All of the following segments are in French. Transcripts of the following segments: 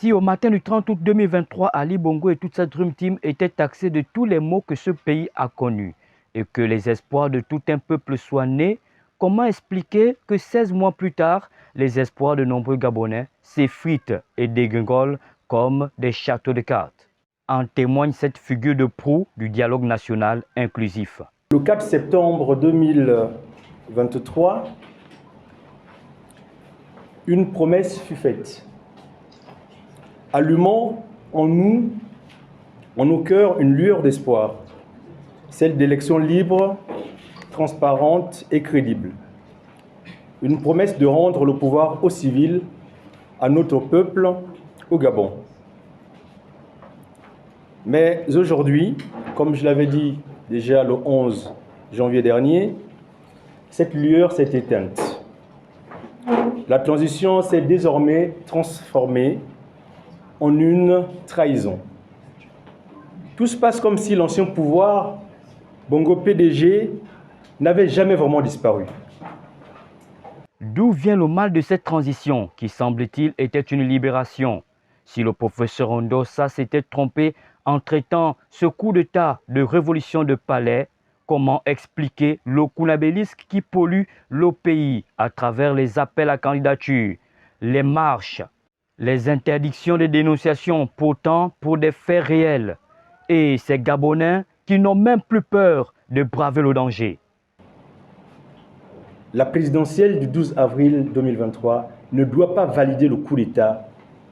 Ainsi, au matin du 30 août 2023, Ali Bongo et toute sa Dream Team étaient taxés de tous les maux que ce pays a connus et que les espoirs de tout un peuple soient nés. Comment expliquer que 16 mois plus tard, les espoirs de nombreux Gabonais s'effritent et dégringolent comme des châteaux de cartes? En témoigne cette figure de proue du dialogue national inclusif. Le 4 septembre 2023, une promesse fut faite, allumant en nous, en nos cœurs, une lueur d'espoir, celle d'élections libres, transparentes et crédibles. Une promesse de rendre le pouvoir aux civils, à notre peuple, au Gabon. Mais aujourd'hui, comme je l'avais dit déjà le 11 janvier dernier, cette lueur s'est éteinte. La transition s'est désormais transformée en une trahison. Tout se passe comme si l'ancien pouvoir, Bongo PDG, n'avait jamais vraiment disparu. D'où vient le mal de cette transition qui, semble-t-il, était une libération? Si le professeur Ondossa s'était trompé en traitant ce coup d'État de révolution de palais, comment expliquer le l'okunabélisque qui pollue le pays à travers les appels à candidature, les marches, les interdictions de dénonciation pourtant pour des faits réels, et ces Gabonais qui n'ont même plus peur de braver le danger? La présidentielle du 12 avril 2023 ne doit pas valider le coup d'État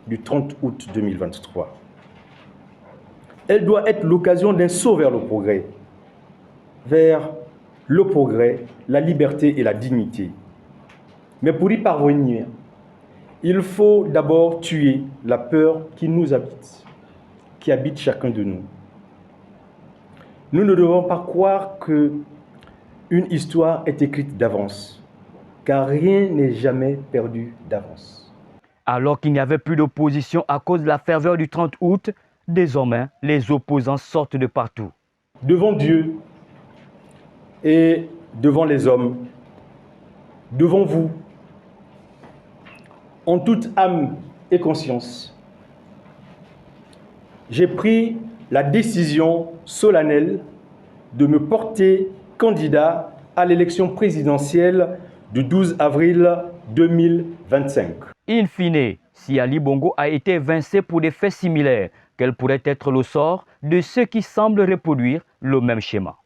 du 30 août 2023. Elle doit être l'occasion d'un saut vers le progrès, la liberté et la dignité. Mais pour y parvenir, il faut d'abord tuer la peur qui nous habite, qui habite chacun de nous. Nous ne devons pas croire qu'une histoire est écrite d'avance, car rien n'est jamais perdu d'avance. Alors qu'il n'y avait plus d'opposition à cause de la ferveur du 30 août, désormais, les opposants sortent de partout. Devant Dieu et devant les hommes, devant vous, en toute âme et conscience, j'ai pris la décision solennelle de me porter candidat à l'élection présidentielle du 12 avril 2025. In fine, si Ali Bongo a été évincé pour des faits similaires, quel pourrait être le sort de ceux qui semblent reproduire le même schéma?